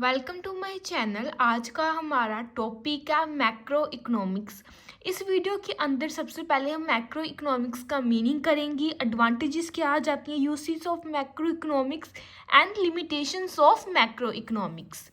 Welcome to my channel. आज का हमारा टॉपिक है मैक्रो इकोनॉमिक्स। इस वीडियो के अंदर सबसे पहले हम मैक्रो इकोनॉमिक्स का मीनिंग करेंगे, एडवांटेजेस क्या आ जाती हैं, usage of macro economics and limitations of macro economics.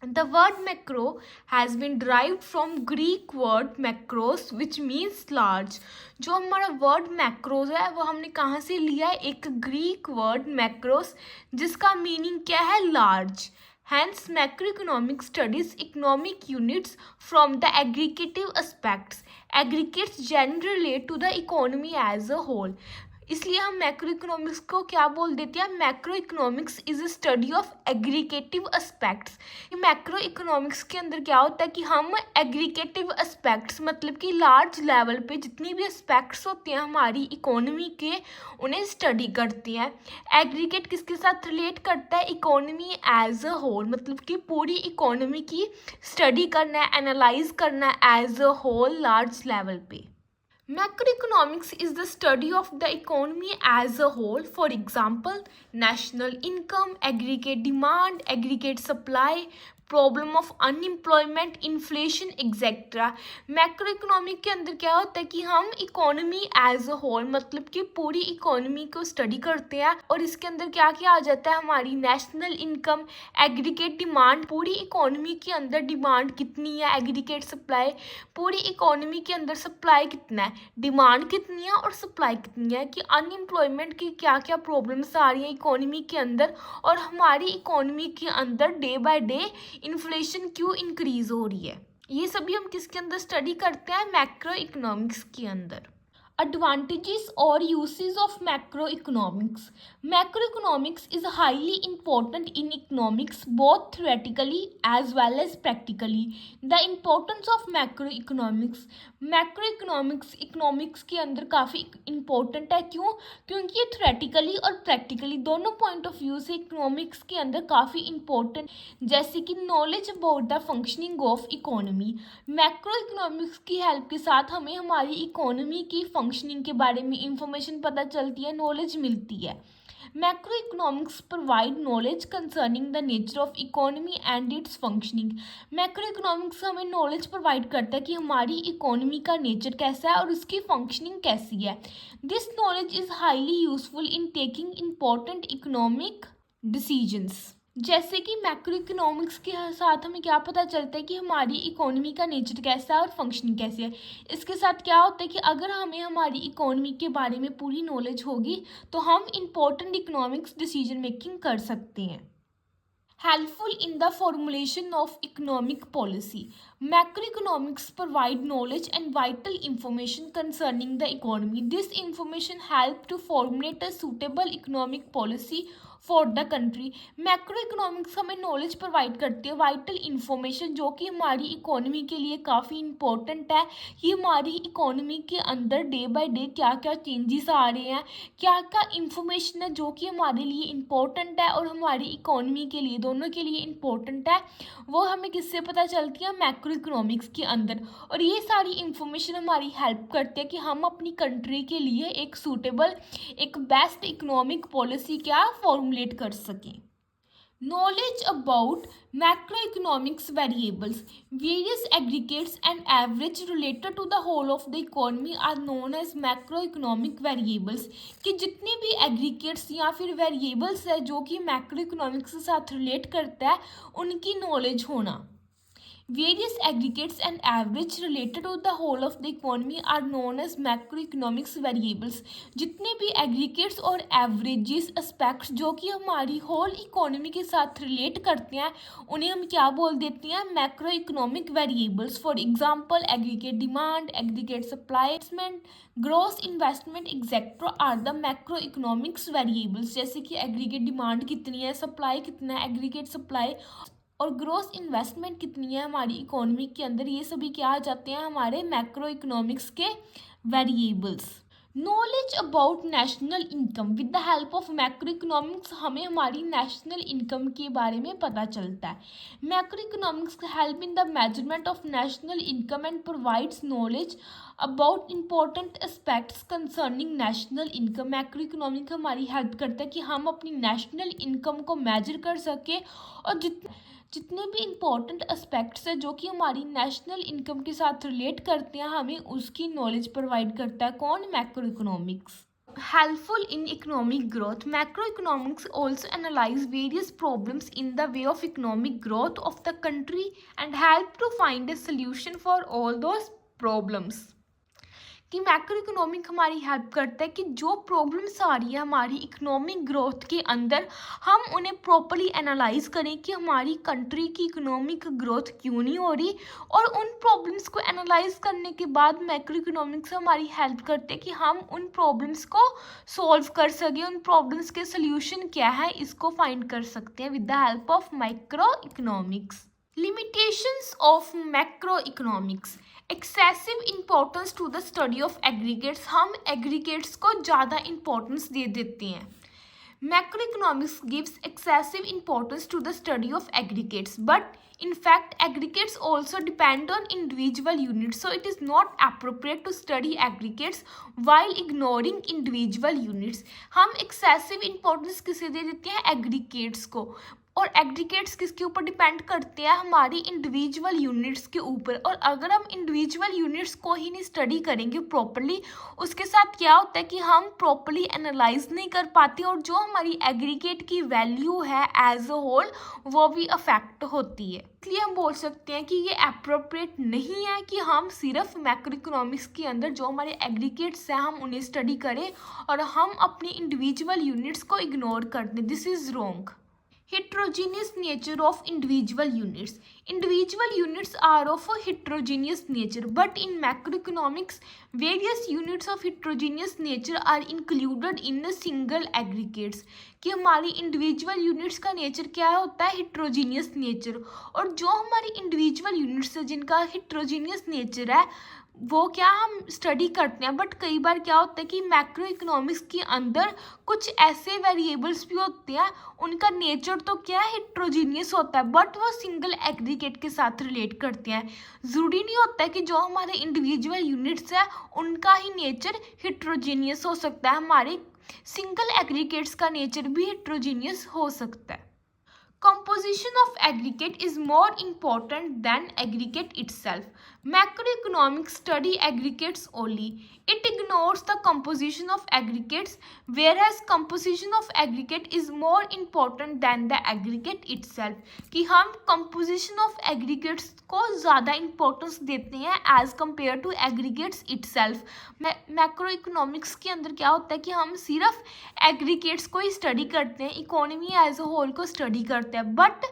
The word macro has been derived from Greek word macros which means large। जो हमारा वर्ड मैक्रोज है वो हमने कहाँ से लिया है? एक ग्रीक वर्ड मैक्रोस जिसका मीनिंग क्या है? Large. Hence, macroeconomic studies economic units from the aggregative aspects. Aggregates generally relate to the economy as a whole. इसलिए हम मैक्रो इकोनॉमिक्स को क्या बोल देते हैं? Macro economics is a study of aggregative aspects. Macro economics के अंदर क्या होता है कि हम एग्रीगेटिव एस्पेक्ट्स मतलब कि लार्ज लेवल पे जितनी भी एस्पेक्ट्स होते हैं हमारी इकोनॉमी के उन्हें स्टडी करते हैं। एग्रीगेट किसके साथ रिलेट करता है? इकोनॉमी एज अ होल, मतलब कि पूरी इकोनॉमी की स्टडी करना है, एनालाइज करना है as a whole large level पे। Macroeconomics is the study of the economy as a whole. For example, national income, aggregate demand, aggregate supply, problem of unemployment, inflation etcetera. Macro economic के अंदर क्या होता है कि हम इकोनॉमी एज अ होल मतलब कि पूरी इकोनॉमी को स्टडी करते हैं और इसके अंदर क्या क्या आ जाता है? हमारी नेशनल इनकम, एग्रीगेट डिमांड, पूरी इकोनॉमी के अंदर डिमांड कितनी है, एग्रीगेट सप्लाई, पूरी इकोनॉमी के अंदर सप्लाई कितना है, डिमांड कितनी है और सप्लाई कितनी है, कि अनएम्प्लॉयमेंट की क्या क्या प्रॉब्लम्स आ रही हैं इकोनॉमी के अंदर और हमारी इकोनॉमी के अंदर डे बाय डे इन्फ्लेशन क्यों इंक्रीज हो रही है। ये सभी हम किसके अंदर स्टडी करते हैं? मैक्रो इकोनॉमिक्स के अंदर। Advantages or uses of macroeconomics. Macroeconomics is highly important in economics both theoretically as well as practically. The importance of macroeconomics. Macroeconomics economics के अंदर काफ़ी इम्पोर्टेंट है। क्यों? क्योंकि ये थ्योरेटिकली और प्रैक्टिकली दोनों पॉइंट ऑफ व्यू से इकोनॉमिक्स के अंदर काफ़ी इम्पोर्टेंट, जैसे कि knowledge about the functioning of economy. Macro economics की हेल्प के साथ हमें हमारी इकोनॉमी की फंक्शनिंग के बारे में इंफॉर्मेशन पता चलती है, नॉलेज मिलती है। Macro economics provide knowledge concerning the nature of economy and it's functioning. Macro economics हमें नॉलेज प्रोवाइड करता है कि हमारी इकोनॉमी का नेचर कैसा है और उसकी फंक्शनिंग कैसी है। This knowledge is highly useful in taking important economic decisions. जैसे कि मैक्रो इकोनॉमिक्स के साथ हमें क्या पता चलता है कि हमारी इकोनॉमी का नेचर कैसा है और फंक्शनिंग कैसी है। इसके साथ क्या होता है कि अगर हमें हमारी इकोनॉमी के बारे में पूरी नॉलेज होगी तो हम इम्पोर्टेंट इकोनॉमिक्स डिसीजन मेकिंग कर सकते हैं। Helpful in the formulation of economic policy. Macroeconomics provide knowledge and vital information concerning the economy. This information help to formulate a suitable economic policy for the country. Macro economics हमें knowledge provide करती है, vital information, जो कि हमारी economy के लिए काफ़ी important है कि हमारी इकोनॉमी के अंदर डे बाय डे क्या क्या चेंजेस आ रहे हैं, क्या क्या इंफॉर्मेशन है जो कि हमारे लिए इम्पोर्टेंट है और हमारी इकोनॉमी के लिए, दोनों के लिए इम्पोर्टेंट है, वो हमें किससे पता चलती है? मैक्रो इकोनॉमिक्स के अंदर। और ये सारी इंफॉर्मेशन हमारी हेल्प करती है कि हम अपनी कंट्री के लिए एक सूटेबल, एक बेस्ट इकोनॉमिक पॉलिसी क्या फॉर्मुलेट कर सकें। Knowledge about macroeconomics variables. Various aggregates and average related to the whole of the economy are known as macroeconomic variables। कि जितने भी aggregates या फिर variables है जो कि macroeconomics के साथ relate करता है उनकी knowledge होना। Various aggregates and average related to the whole of the economy are known as macroeconomics variables। जितने भी aggregates और averages aspects जो कि हमारी whole economy के साथ relate करते हैं उन्हें हम क्या बोल देते हैं? macroeconomic variables। For example, aggregate demand, aggregate supply, gross investment etc. are the macroeconomics variables। जैसे कि aggregate demand कितनी है, supply कितना है, aggregate supply और ग्रोस इन्वेस्टमेंट कितनी है हमारी इकोनॉमी के अंदर, ये सभी क्या आ जाते हैं? हमारे मैक्रो इकोनॉमिक्स के variables. Knowledge about national income with the help of macro economics हमें हमारी नेशनल इनकम के बारे में पता चलता है. Macro economics help in the measurement of national income and provides knowledge about important aspects concerning national income. Macro economic हमारी help करता है कि हम अपनी नेशनल इनकम को मेजर कर सकें और जितने भी इम्पोर्टेंट एस्पेक्ट्स हैं जो कि हमारी नेशनल इनकम के साथ रिलेट करते हैं हमें उसकी नॉलेज प्रोवाइड करता है. कौन? Macro economics. Helpful in economic growth. Macroeconomics also analyze various problems in the way of economic growth of the country and help to find a solution for all those problems. कि macro economic हमारी help करता है कि जो problems आ रही है हमारी economic growth के अंदर हम उन्हें प्रॉपर्ली एनालाइज करें कि हमारी कंट्री की इकोनॉमिक ग्रोथ क्यों नहीं हो रही, और उन प्रॉब्लम्स को एनालाइज करने के बाद मैक्रो इकोनॉमिक्स हमारी हेल्प करते हैं कि हम उन प्रॉब्लम्स को सॉल्व कर सकें, उन प्रॉब्लम्स के सोल्यूशन क्या है इसको फाइंड कर सकते हैं with the help of macroeconomics. Limitations of macroeconomics. Excessive importance to the study of aggregates. हम एग्रीगेट्स को ज़्यादा इम्पोर्टेंस दे देते हैं. Macroeconomics gives excessive importance to the study of aggregates but in fact aggregates also depend on individual units, so it is not appropriate to study aggregates while ignoring individual units. हम excessive importance किसे दे देते हैं? Aggregates को. और aggregates किसके ऊपर depend करते हैं? हमारी इंडिविजुअल यूनिट्स के ऊपर. और अगर हम इंडिविजुअल यूनिट्स को ही नहीं स्टडी करेंगे प्रॉपरली, उसके साथ क्या होता है कि हम प्रॉपरली एनालाइज नहीं कर पाते और जो हमारी एग्रीगेट की वैल्यू है एज अ होल वो भी अफेक्ट होती है. इसलिए हम बोल सकते हैं कि ये अप्रोप्रिएट नहीं है कि हम सिर्फ मैक्रो इकोनॉमिक्स के अंदर जो हमारे एग्रीगेट्स हैं हम उन्हें स्टडी करें और हम अपनी इंडिविजुअल यूनिट्स को इग्नोर कर दें. This is wrong. Heterogeneous nature of individual units. Individual units are of a heterogeneous nature, but in macroeconomics, various units of heterogeneous nature are included in a single aggregates. कि हमारी individual units का nature क्या होता है? Heterogeneous nature. और जो हमारी individual units है जिनका हिट्रोजीनियस नेचर है वो क्या हम स्टडी करते हैं. बट कई बार क्या होता है कि मैक्रो इकोनॉमिक्स के अंदर कुछ ऐसे वेरिएबल्स भी होते हैं उनका नेचर तो क्या है? हिट्रोजीनियस होता है बट वो सिंगल एग्रीगेट के साथ रिलेट करते हैं. ज़रूरी नहीं होता है कि जो हमारे इंडिविजुअल यूनिट्स है उनका ही नेचर हिट्रोजीनियस हो सकता है. हमारे सिंगल एग्रीगेट्स का नेचर भी हिट्रोजीनियस हो सकता है. Composition of aggregate is more important than aggregate itself. Macroeconomics study aggregates only. It ignores the composition of aggregates, whereas composition of aggregate is more important than the aggregate itself. कि हम composition of aggregates को ज़्यादा importance देते हैं as compared to aggregates itself. Macroeconomics के अंदर क्या होता है कि हम सिर्फ aggregates को ही study करते हैं, economy as a whole को study करते हैं. But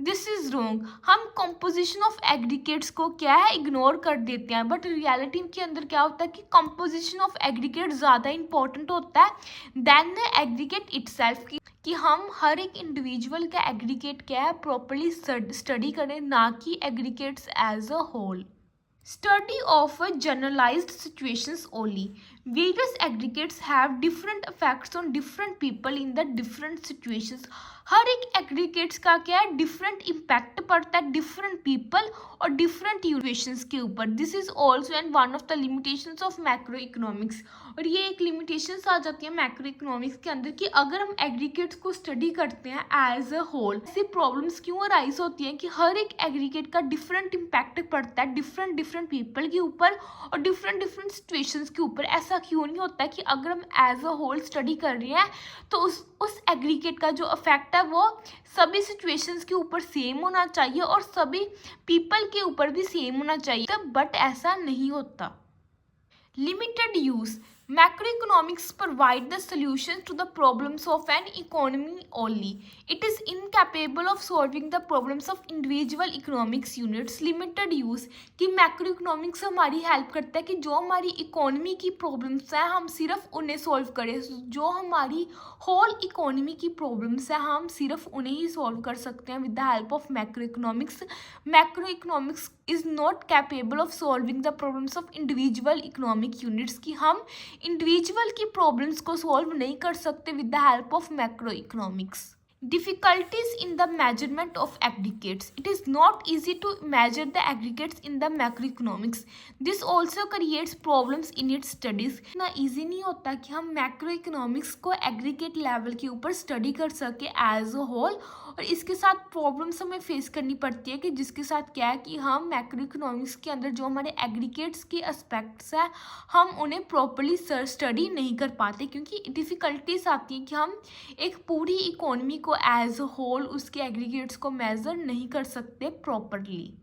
this is wrong. हम कंपोजिशन ऑफ एग्रीगेट्स को क्या है? इग्नोर कर देते हैं. बट रियलिटी के अंदर क्या होता है कि कंपोजिशन ऑफ एग्रीगेट ज़्यादा इंपॉर्टेंट होता है देन द एग्रीगेट इटसेल्फ. कि हम हर एक इंडिविजुअल का एग्रीगेट क्या है प्रॉपरली स्टडी करें, ना कि aggregates as a whole. Study of generalized situations only. Various aggregates have different effects on different people in the different situations. हर एक एग्रीगेट्स का क्या है? डिफरेंट इम्पैक्ट पड़ता है डिफरेंट पीपल और डिफरेंट सिचुएशंस के ऊपर. This is also and one of the limitations of macro economics. और ये एक लिमिटेशंस आ जाती है मैक्रो इकोनॉमिक्स के अंदर कि अगर हम एग्रीगेट्स को स्टडी करते हैं एज अ होल, ऐसी प्रॉब्लम्स क्यों अराइज होती हैं कि हर एक एग्रीगेट का डिफरेंट इम्पैक्ट पड़ता है डिफरेंट पीपल के ऊपर और डिफरेंट सिचुएशंस के ऊपर. ऐसा क्यों नहीं होता है कि अगर हम एज अ होल स्टडी कर रहे हैं तो उस एग्रीगेट का जो इफेक्ट है वो सभी सिचुएशंस के ऊपर सेम होना चाहिए और सभी पीपल के ऊपर भी सेम होना चाहिए. बट ऐसा नहीं होता. Limited use. Macroeconomics provide the solutions to the problems of an economy only. It is incapable of solving the problems of individual economics units. Limited use कि macroeconomics हमारी हेल्प करता है कि जो हमारी इकोनॉमी की प्रॉब्लम्स हैं हम सिर्फ उन्हें सॉल्व करें. जो हमारी होल इकोनॉमी की प्रॉब्लम्स हैं हम सिर्फ उन्हें ही सॉल्व कर सकते हैं with the help of macroeconomics. Macroeconomics is not capable of solving the problems of individual economic units. कि हम इंडिविजुअल की प्रॉब्लम्स को सॉल्व नहीं कर सकते with the help of macro economics. Difficulties in the measurement of aggregates. It is not easy to measure the aggregates in the macroeconomics. This also creates problems in its studies. इतना easy नहीं होता कि हम macroeconomics को aggregate level के ऊपर study कर सके as a whole, और इसके साथ प्रॉब्लम्स हमें फेस करनी पड़ती है कि जिसके साथ क्या है कि हम मैक्रोइकोनॉमिक्स के अंदर जो हमारे एग्रीगेट्स के एस्पेक्ट्स हैं हम उन्हें प्रॉपरली स्टडी नहीं कर पाते, क्योंकि डिफ़िकल्टीज आती हैं कि हम एक पूरी इकोनॉमी को एज अ होल उसके एग्रीगेट्स को मेज़र नहीं कर सकते प्रॉपरली.